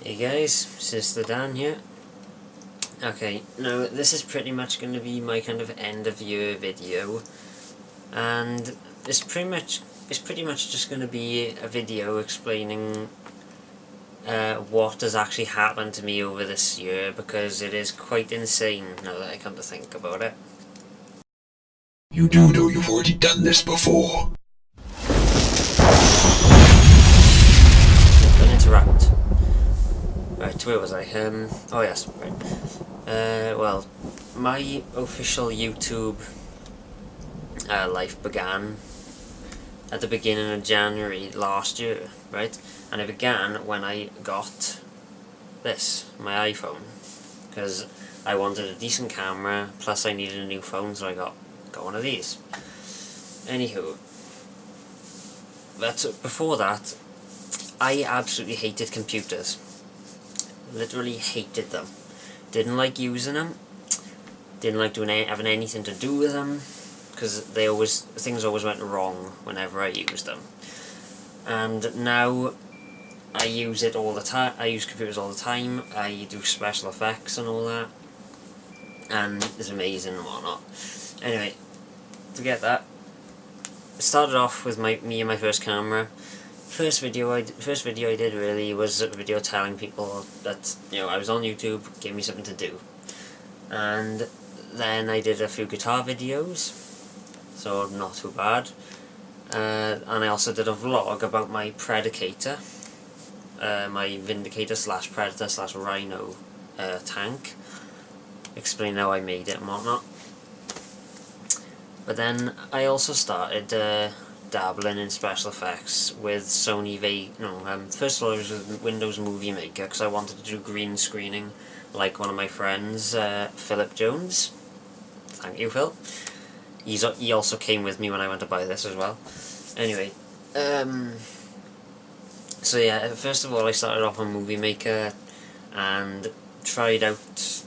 Hey guys, SynisterDan here. Okay, now this is pretty much going to be my kind of end of year video, and it's pretty much just going to be a video explaining what has actually happened to me over this year, because it is quite insane now that I come to think about it. You do know you've already done this before. Don't interrupt. Right, where was I? Oh yes, right. Well, my official YouTube life began at the beginning of January last year, right? And it began when I got this, my iPhone, because I wanted a decent camera, plus I needed a new phone, so I got one of these. Anywho, before that, I absolutely hated computers. Literally hated them. Didn't like using them. Didn't like having anything to do with them, because things always went wrong whenever I used them. And now I use it all the time. I use computers all the time. I do special effects and all that, and it's amazing and whatnot. Anyway, forget that. It started off with me and my first camera. First video I did really was a video telling people that, you know, I was on YouTube, gave me something to do. And then I did a few guitar videos, so not too bad. And I also did a vlog about my Predicator, my Vindicator / Predator / Rhino tank, explaining how I made it and whatnot. But then I also started dabbling in special effects with Sony first of all it was with Windows Movie Maker, because I wanted to do green screening like one of my friends, Philip Jones. Thank you, Phil. He also came with me when I went to buy this as well. Anyway, so yeah, first of all I started off on Movie Maker and tried out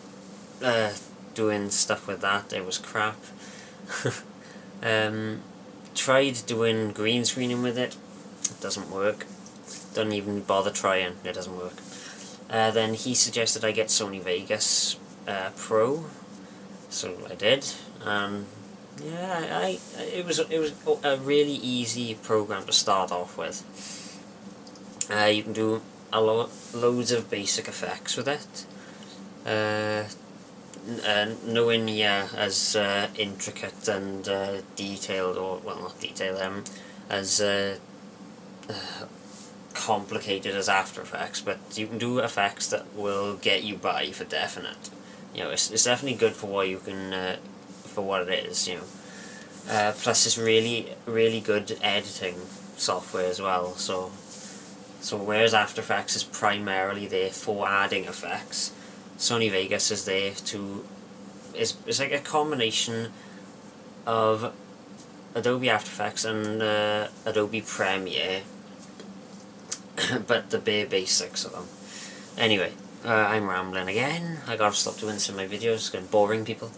doing stuff with that. It was crap. Tried doing green screening with it. It doesn't work. Don't even bother trying. It doesn't work. Then he suggested I get Sony Vegas Pro, so I did. Yeah, it was a really easy program to start off with. You can do loads of basic effects with it. Nowhere near as intricate and detailed, or well, not detailed, as complicated as After Effects, but you can do effects that will get you by for definite. You know, it's definitely good for what you can, for what it is. You know, plus it's really good editing software as well. So whereas After Effects is primarily there for adding effects, Sony Vegas is there to it's like a combination of Adobe After Effects and Adobe Premiere, but the bare basics of them. Anyway, I'm rambling again. I gotta stop doing some of my videos, it's getting boring, people.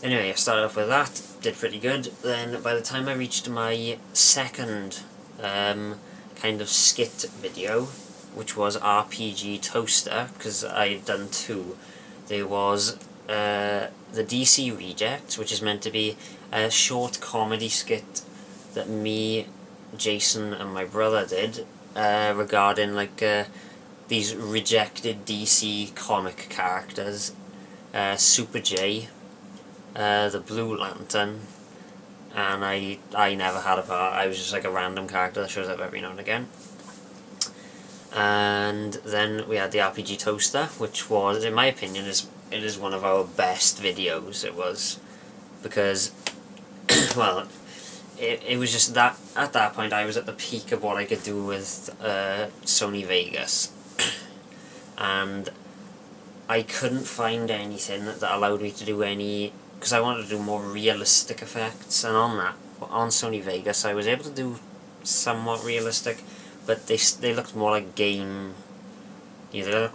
Anyway, I started off with that, did pretty good. Then by the time I reached my second kind of skit video, which was RPG Toaster, because I had done two. There was the DC Rejects, which is meant to be a short comedy skit that me, Jason, and my brother did regarding like these rejected DC comic characters, Super J, the Blue Lantern, and I never had a part. I was just like a random character that shows up every now and again. And then we had the RPG Toaster, which was, in my opinion, it is one of our best videos. It was, because, well, it was just that, at that point I was at the peak of what I could do with Sony Vegas, and I couldn't find anything that allowed me to do any, because I wanted to do more realistic effects, and on Sony Vegas I was able to do somewhat realistic, but they looked more like game. Yeah,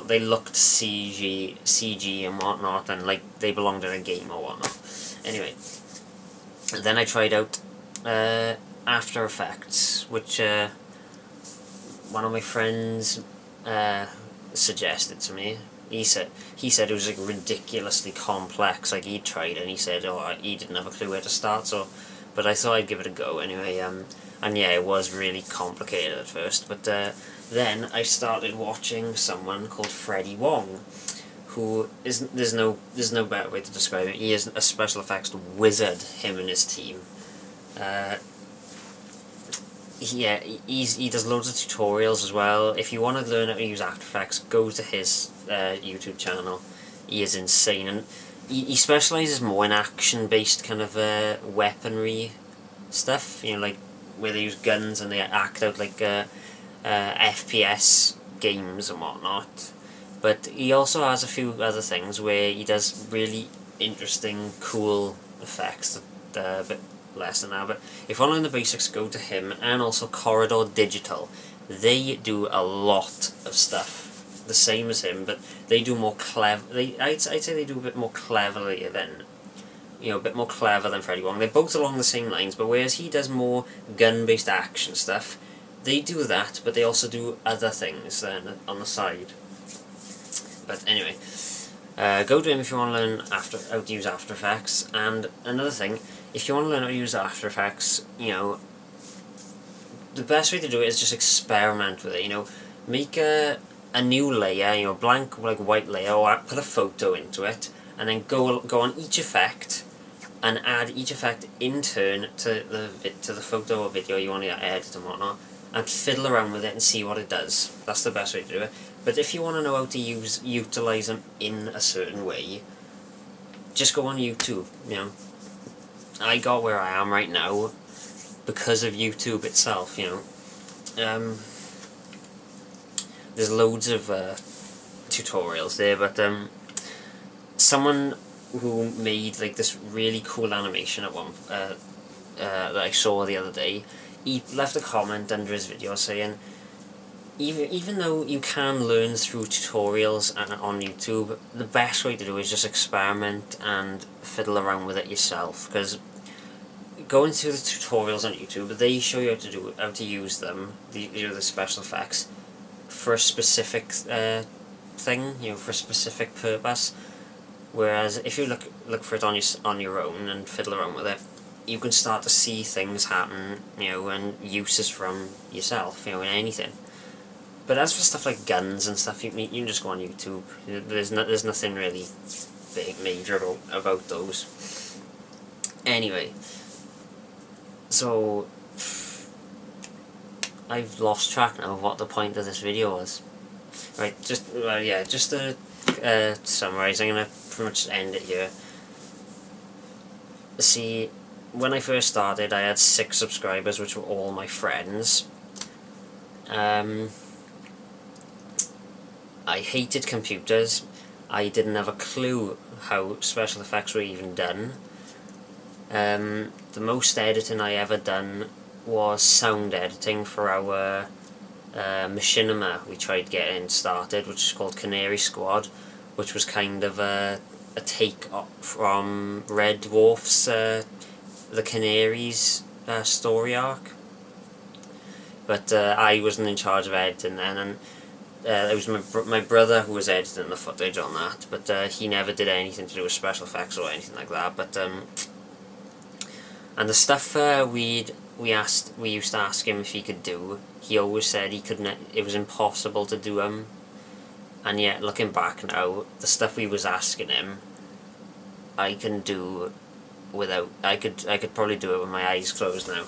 they looked CG and whatnot, and like they belonged in a game or whatnot. Anyway, then I tried out After Effects, which one of my friends suggested to me. He said it was like ridiculously complex. Like he tried and he said, he didn't have a clue where to start. So, but I thought I'd give it a go anyway. And yeah, it was really complicated at first. But then I started watching someone called Freddie Wong, who is there's no better way to describe it. He is a special effects wizard. Him and his team. He does loads of tutorials as well. If you want to learn how to use After Effects, go to his YouTube channel. He is insane, and he specialises more in action-based kind of weaponry stuff. You know, like where they use guns and they act out like FPS games and whatnot. But he also has a few other things where he does really interesting, cool effects that a bit less than that. But if you want to learn the basics, go to him, and also Corridor Digital. They do a lot of stuff the same as him, but they do more clever. I'd say they do a bit more cleverly than, a bit more clever than Freddie Wong. They're both along the same lines, but whereas he does more gun-based action stuff, they do that, but they also do other things then on the side. But anyway, go to him if you want to learn how to use After Effects. And another thing, if you want to learn how to use After Effects, the best way to do it is just experiment with it. Make a new layer, blank like white layer, or put a photo into it, and then go on each effect, and add each effect in turn to the photo or video you want to edit and whatnot, and fiddle around with it and see what it does. That's the best way to do it. But if you want to know how to utilize them in a certain way, just go on YouTube. I got where I am right now because of YouTube itself. There's loads of tutorials there, but someone who made like this really cool animation at one that I saw the other day, he left a comment under his video saying, even though you can learn through tutorials on YouTube, the best way to do it is just experiment and fiddle around with it yourself. Because going through the tutorials on YouTube, they show you how to use them, the special effects, for a specific thing, for a specific purpose. Whereas if you look for it on your own and fiddle around with it, you can start to see things happen, and uses from yourself, in anything. But as for stuff like guns and stuff, you can just go on YouTube. There's nothing really big, major about those. Anyway, so I've lost track now of what the point of this video was. Right, just to summarise, I'm gonna pretty much end it here. See, when I first started, I had 6 subscribers, which were all my friends. I hated computers. I didn't have a clue how special effects were even done. The most editing I ever done was sound editing for our machinima we tried getting started, which is called Canary Squad, which was kind of a take from Red Dwarf's The Canaries story arc. But I wasn't in charge of editing then, and it was my brother who was editing the footage on that, but he never did anything to do with special effects or anything like that. But and the stuff we used to ask him if he could do, he always said he couldn't. It was impossible to do them. And yet, looking back now, the stuff we was asking him, I can do without. I could probably do it with my eyes closed now.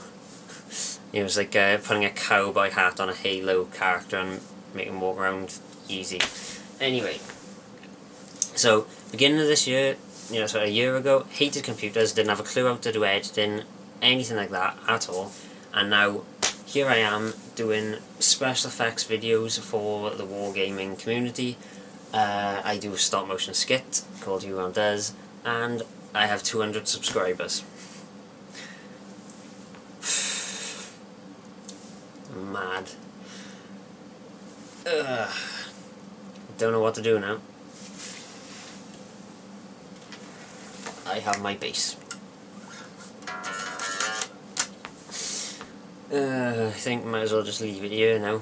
It was like putting a cowboy hat on a Halo character and make him walk around easy. Anyway, so beginning of this year, so a year ago, hated computers, didn't have a clue how to do editing, anything like that at all, and now here I am doing special effects videos for the wargaming community. I do a stop motion skit called You Around Does, and I have 200 subscribers. Mad. Don't know what to do now. I have my base. I think might as well just leave it here now.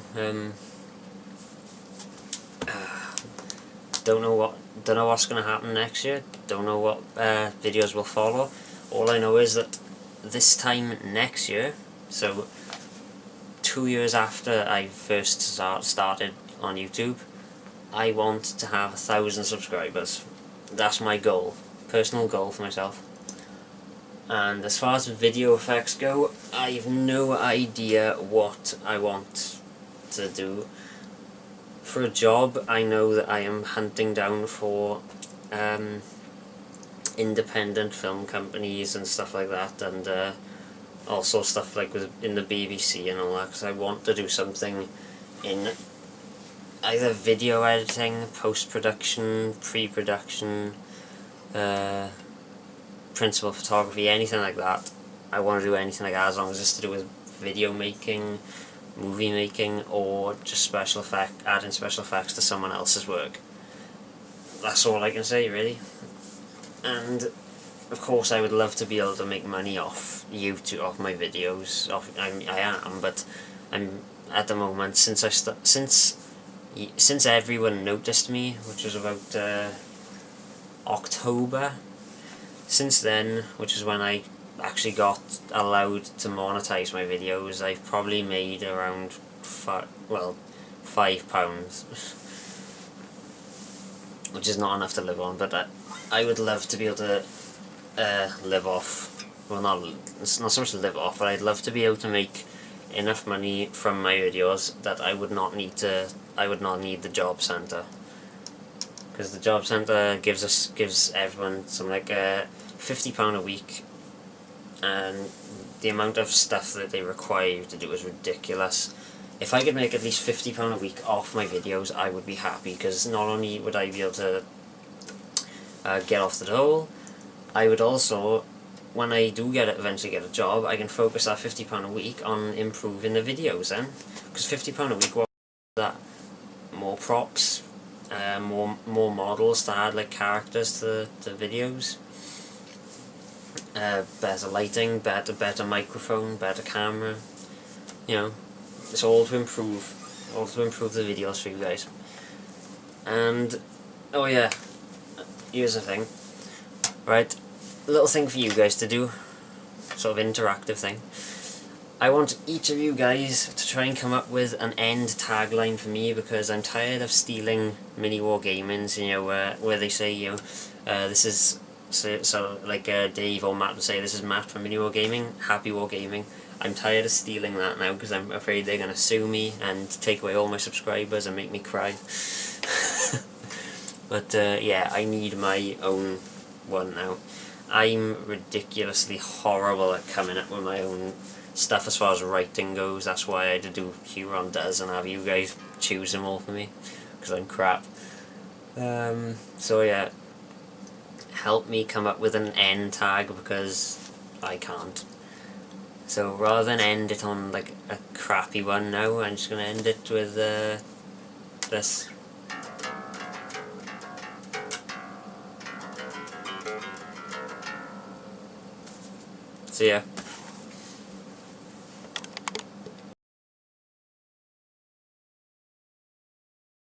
don't know what's going to happen next year. Don't know what videos will follow. All I know is that this time next year, so 2 years after I first started on YouTube, I want to have 1,000 subscribers. That's my goal, personal goal for myself. And as far as video effects go, I've no idea what I want to do. For a job, I know that I am hunting down for independent film companies and stuff like that, and also stuff like in the BBC and all that, because I want to do something in either video editing, post-production, pre-production, principal photography, anything like that. I want to do anything like that as long as it's to do with video making, movie making, or just adding special effects to someone else's work. That's all I can say, really. And of course I would love to be able to make money off YouTube, off my videos. I am, but I'm at the moment, since everyone noticed me, which was about October. Since then, which is when I actually got allowed to monetize my videos, I've probably made around £5, which is not enough to live on. But I would love to be able to live off. Well, it's not so much to live off, but I'd love to be able to make enough money from my videos that I would not need the job centre. Because the job centre gives everyone some like £50 a week, and the amount of stuff that they require you to do is ridiculous. If I could make at least £50 a week off my videos, I would be happy, because not only would I be able to get off the dole, I would also, when I do eventually get a job, I can focus that £50 a week on improving the videos then. Because £50 a week, what is that? More props, more models to add like characters to the videos, better lighting, better microphone, better camera. You know, it's all to improve the videos for you guys. And oh yeah, here's the thing, right? A little thing for you guys to do, sort of interactive thing. I want each of you guys to try and come up with an end tagline for me, because I'm tired of stealing mini war gamings, you know, where they say, you know, this is, so like Dave or Matt would say, this is Matt from Mini War Gaming, Happy War Gaming. I'm tired of stealing that now, because I'm afraid they're going to sue me and take away all my subscribers and make me cry. But yeah, I need my own one now. I'm ridiculously horrible at coming up with my own stuff as far as writing goes. That's why I had to do Huron Does and have you guys choose them all for me, because I'm crap. So yeah, help me come up with an end tag, because I can't. So rather than end it on like a crappy one now, I'm just going to end it with this. So yeah.